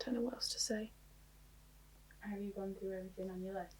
don't know what else to say. Have you gone through everything on your list?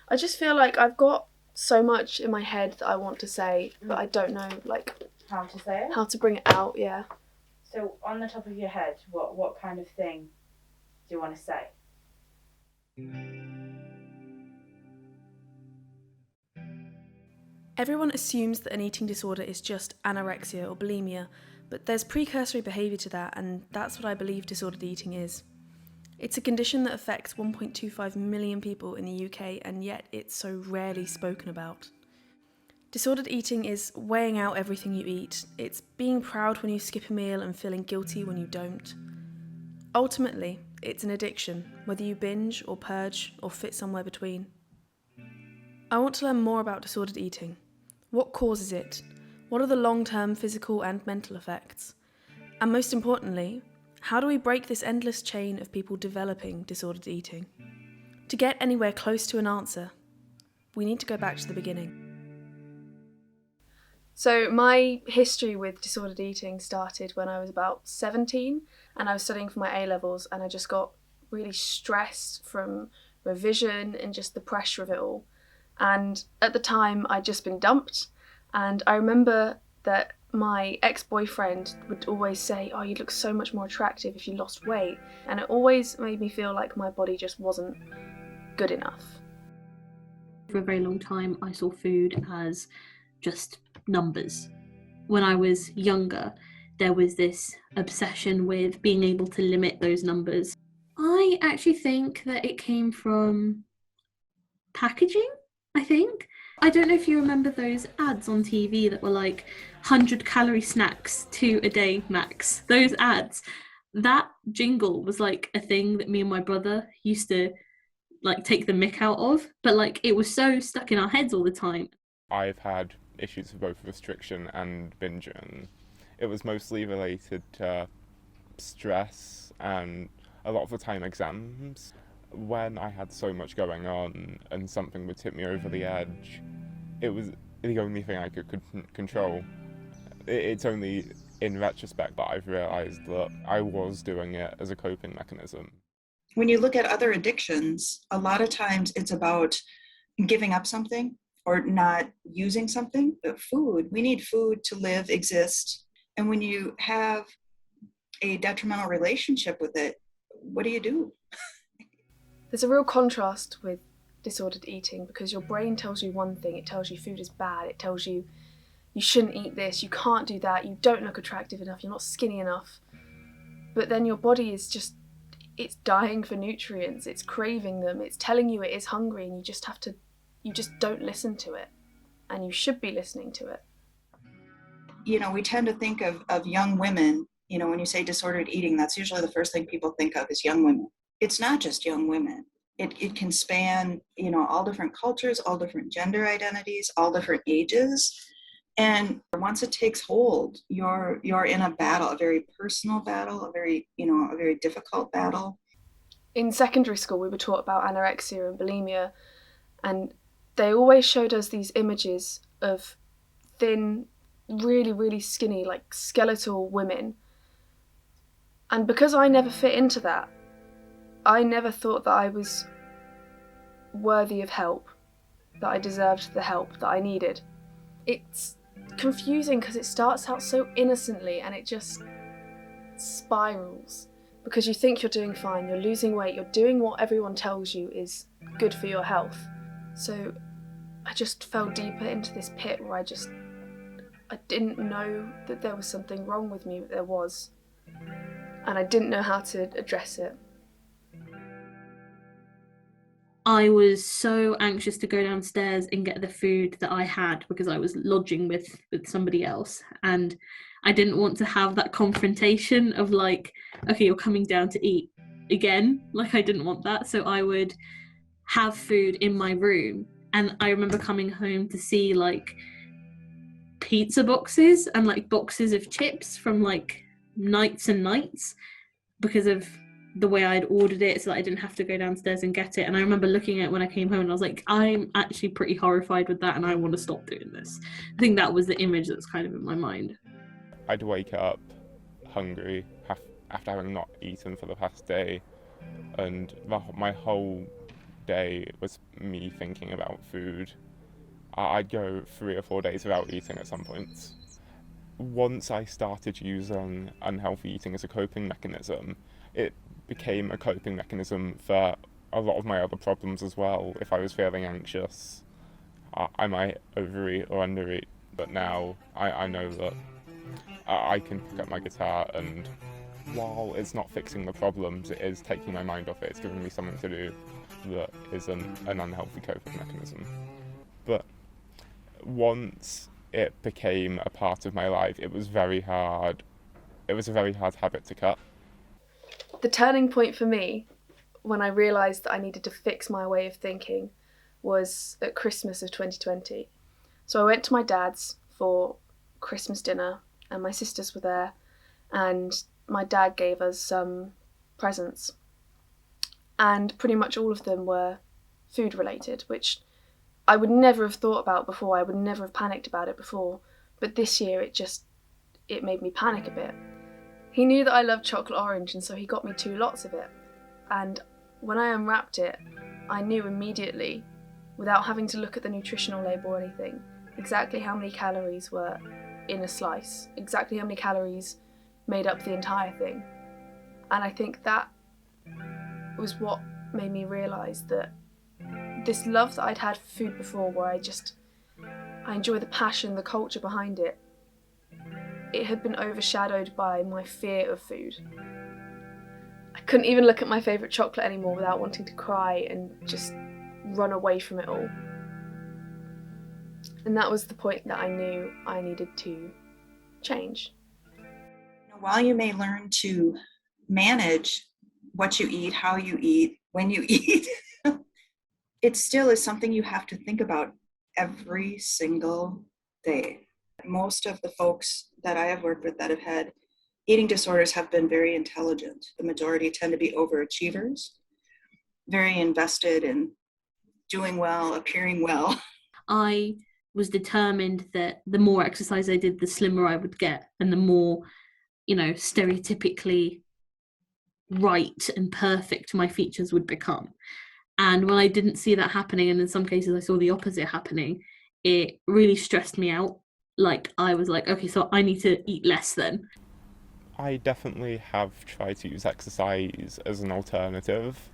I just feel like I've got so much in my head that I want to say, but I don't know, like... How to say it? How to bring it out, yeah. So, on the top of your head, what kind of thing do you want to say? Everyone assumes that an eating disorder is just anorexia or bulimia, but there's precursory behaviour to that, and that's what I believe disordered eating is. It's a condition that affects 1.25 million people in the UK, and yet it's so rarely spoken about. Disordered eating is weighing out everything you eat. It's being proud when you skip a meal and feeling guilty when you don't. Ultimately, it's an addiction, whether you binge or purge or fit somewhere between. I want to learn more about disordered eating. What causes it? What are the long-term physical and mental effects? And most importantly, how do we break this endless chain of people developing disordered eating? To get anywhere close to an answer, we need to go back to the beginning. So my history with disordered eating started when I was about 17 and I was studying for my A-levels, and I just got really stressed from revision and just the pressure of it all. And at the time I'd just been dumped, and I remember that my ex-boyfriend would always say, "Oh, you'd look so much more attractive if you lost weight," and it always made me feel like my body just wasn't good enough. For a very long time I saw food as just numbers. When I was younger, there was this obsession with being able to limit those numbers. I actually think that it came from packaging, I think. I don't know if you remember those ads on TV that were like 100 calorie snacks, 2 a day max. Those ads, that jingle was like a thing that me and my brother used to like take the mick out of, but like it was so stuck in our heads all the time. I've had issues with both restriction and binging. It was mostly related to stress and a lot of the time exams. When I had so much going on and something would tip me over the edge, it was the only thing I could control. It's only in retrospect that I've realised that I was doing it as a coping mechanism. When you look at other addictions, a lot of times it's about giving up something or not using something. But food, we need food to live, exist. And when you have a detrimental relationship with it, what do? There's a real contrast with disordered eating because your brain tells you one thing. It tells you food is bad. It tells you you shouldn't eat this, you can't do that, you don't look attractive enough, you're not skinny enough. But then your body is just, it's dying for nutrients, it's craving them, it's telling you it is hungry, and you just don't listen to it. And you should be listening to it. You know, we tend to think of young women, you know, when you say disordered eating, that's usually the first thing people think of is young women. It's not just young women. It can span, you know, all different cultures, all different gender identities, all different ages. And once it takes hold, you're in a battle, a very personal battle, a very difficult battle. In secondary school, we were taught about anorexia and bulimia, and they always showed us these images of thin, really, really skinny, like skeletal women. And because I never fit into that, I never thought that I was worthy of help, that I deserved the help that I needed. It's confusing because it starts out so innocently and it just spirals because you think you're doing fine, you're losing weight, you're doing what everyone tells you is good for your health. So I just fell deeper into this pit where I didn't know that there was something wrong with me, but there was. And I didn't know how to address it. I was so anxious to go downstairs and get the food that I had because I was lodging with somebody else, and I didn't want to have that confrontation of like, okay, you're coming down to eat again. Like, I didn't want that, so I would have food in my room. And I remember coming home to see like pizza boxes and like boxes of chips from like Nights and Nights because of the way I'd ordered it, so that I didn't have to go downstairs and get it. And I remember looking at it when I came home and I was like, I'm actually pretty horrified with that and I want to stop doing this. I think that was the image that's kind of in my mind. I'd wake up hungry, have after having not eaten for the past day, and my whole day was me thinking about food. I'd go 3 or 4 days without eating at some points. Once I started using unhealthy eating as a coping mechanism, it became a coping mechanism for a lot of my other problems as well. If I was feeling anxious, I might overeat or undereat, but now I know that I can pick up my guitar, and while it's not fixing the problems, it is taking my mind off it. It's giving me something to do that isn't an unhealthy coping mechanism. But once it became a part of my life, it was very hard. It was a very hard habit to cut. The turning point for me, when I realised that I needed to fix my way of thinking, was at Christmas of 2020. So I went to my dad's for Christmas dinner, and my sisters were there, and my dad gave us some presents. And pretty much all of them were food related, which I would never have thought about before. I would never have panicked about it before. But this year it made me panic a bit. He knew that I loved chocolate orange, and so he got me 2 lots of it. And when I unwrapped it, I knew immediately, without having to look at the nutritional label or anything, exactly how many calories were in a slice, exactly how many calories made up the entire thing. And I think that was what made me realise that this love that I'd had for food before, where I enjoy the passion, the culture behind it, it had been overshadowed by my fear of food. I couldn't even look at my favourite chocolate anymore without wanting to cry and just run away from it all. And that was the point that I knew I needed to change. While you may learn to manage what you eat, how you eat, when you eat, it still is something you have to think about every single day. Most of the folks that I have worked with that have had eating disorders have been very intelligent. The majority tend to be overachievers, very invested in doing well, appearing well. I was determined that the more exercise I did, the slimmer I would get, and the more, stereotypically right and perfect my features would become. And when I didn't see that happening, and in some cases I saw the opposite happening, it really stressed me out. Like, I was like, okay, so I need to eat less then. I definitely have tried to use exercise as an alternative,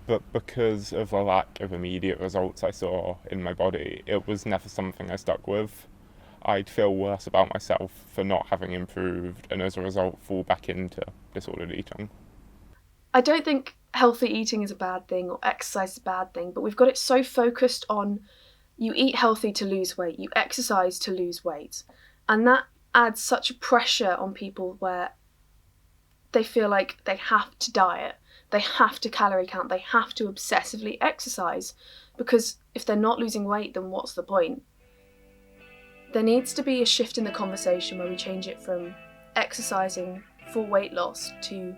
but because of the lack of immediate results I saw in my body, it was never something I stuck with. I'd feel worse about myself for not having improved, and as a result fall back into disordered eating. I don't think healthy eating is a bad thing or exercise is a bad thing, but we've got it so focused on you eat healthy to lose weight, you exercise to lose weight. And that adds such a pressure on people where they feel like they have to diet, they have to calorie count, they have to obsessively exercise, because if they're not losing weight, then what's the point? There needs to be a shift in the conversation where we change it from exercising for weight loss to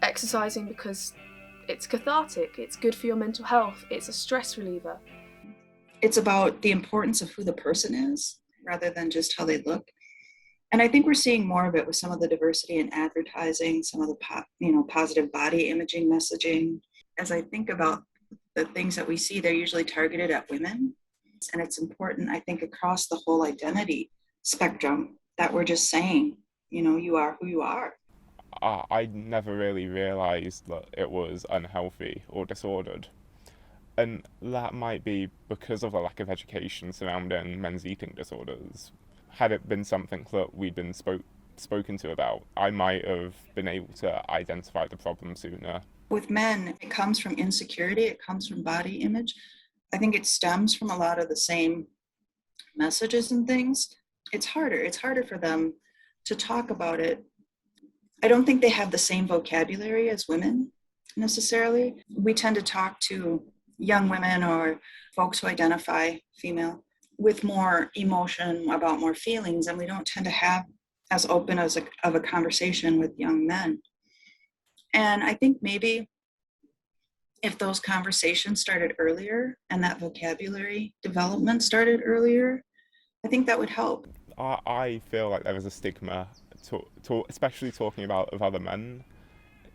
exercising because it's cathartic, it's good for your mental health, it's a stress reliever. It's about the importance of who the person is rather than just how they look. And I think we're seeing more of it with some of the diversity in advertising, some of the positive body imaging messaging. As I think about the things that we see, they're usually targeted at women. And it's important, I think, across the whole identity spectrum that we're just saying, you are who you are. I never really realised that it was unhealthy or disordered. And that might be because of the lack of education surrounding men's eating disorders. Had it been something that we'd been spoken to about, I might have been able to identify the problem sooner. With men, it comes from insecurity, it comes from body image. I think it stems from a lot of the same messages and things. It's harder for them to talk about it. I don't think they have the same vocabulary as women necessarily. We tend to talk to young women or folks who identify female with more emotion, about more feelings, and we don't tend to have as open of a conversation with young men. And I think maybe if those conversations started earlier and that vocabulary development started earlier, I think that would help. I feel like there is a stigma especially talking about with other men.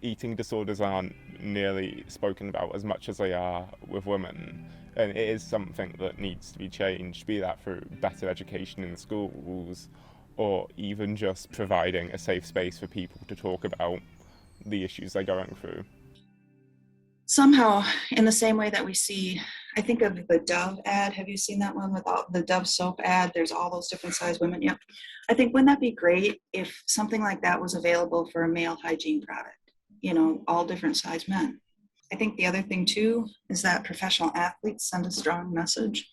Eating disorders aren't nearly spoken about as much as they are with women, and it is something that needs to be changed, be that through better education in schools or even just providing a safe space for people to talk about the issues they're going through. Somehow, in the same way that we see, I think of the Dove ad. Have you seen that one with all the Dove soap ad? There's all those different size women. Yep. I think, wouldn't that be great if something like that was available for a male hygiene product? You know, all different size men. I think the other thing too is that professional athletes send a strong message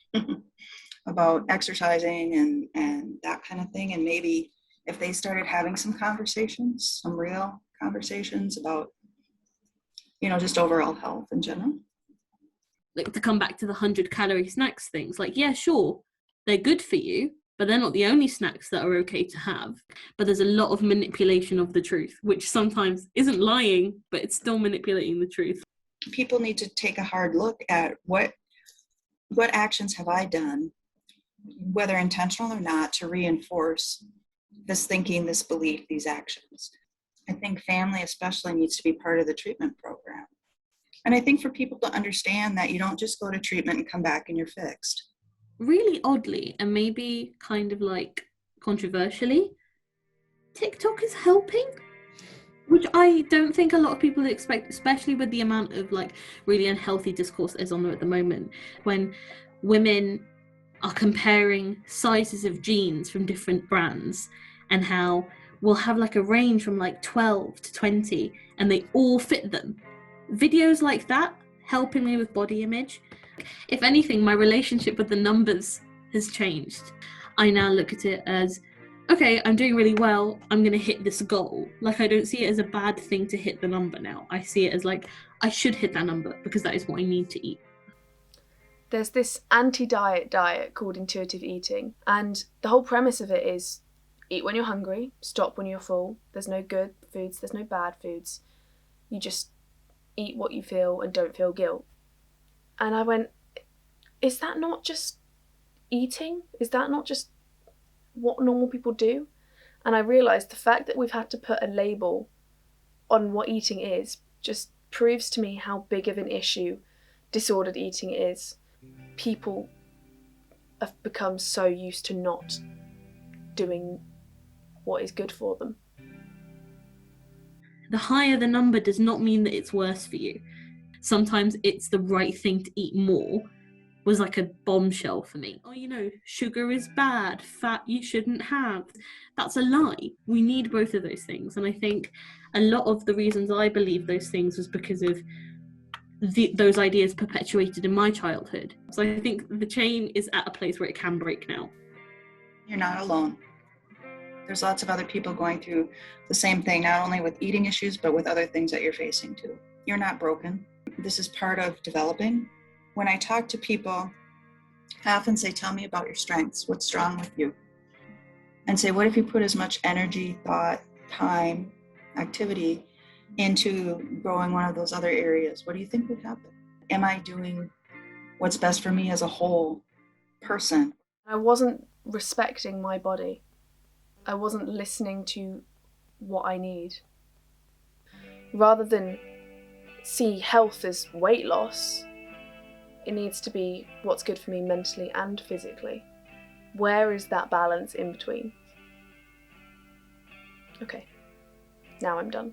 about exercising and that kind of thing. And maybe if they started having some conversations, some real conversations about, you know, just overall health in general. Like, to come back to the 100-calorie snacks things, like, yeah, sure, they're good for you, but they're not the only snacks that are okay to have. But there's a lot of manipulation of the truth, which sometimes isn't lying, but it's still manipulating the truth. People need to take a hard look at what actions have I done, whether intentional or not, to reinforce this thinking, this belief, these actions. I think family especially needs to be part of the treatment program. And I think for people to understand that you don't just go to treatment and come back and you're fixed. Really oddly, and maybe kind of like controversially, TikTok is helping, which I don't think a lot of people expect, especially with the amount of like really unhealthy discourse that is on there at the moment, when women are comparing sizes of jeans from different brands and how we'll have like a range from like 12 to 20 and they all fit them. Videos like that helping me with body image. If anything, my relationship with the numbers has changed. I now look at it as, okay, I'm doing really well, I'm going to hit this goal. Like, I don't see it as a bad thing to hit the number now. I see it as like, I should hit that number because that is what I need to eat. There's this anti-diet diet called intuitive eating, and the whole premise of it is eat when you're hungry, stop when you're full. There's no good foods, there's no bad foods. You just eat what you feel and don't feel guilt. And I went, is that not just eating? Is that not just what normal people do? And I realised the fact that we've had to put a label on what eating is just proves to me how big of an issue disordered eating is. People have become so used to not doing what is good for them. The higher the number does not mean that it's worse for you. Sometimes it's the right thing to eat more was like a bombshell for me. Oh, you know, sugar is bad, fat you shouldn't have. That's a lie. We need both of those things. And I think a lot of the reasons I believe those things was because of those ideas perpetuated in my childhood. So I think the chain is at a place where it can break now. You're not alone. There's lots of other people going through the same thing, not only with eating issues, but with other things that you're facing too. You're not broken. This is part of developing. When I talk to people, I often say, tell me about your strengths. What's strong with you? And say, what if you put as much energy, thought, time, activity into growing one of those other areas? What do you think would happen? Am I doing what's best for me as a whole person? I wasn't respecting my body. I wasn't listening to what I need. Rather than see health as weight loss, it needs to be what's good for me mentally and physically. Where is that balance in between? Okay, now I'm done.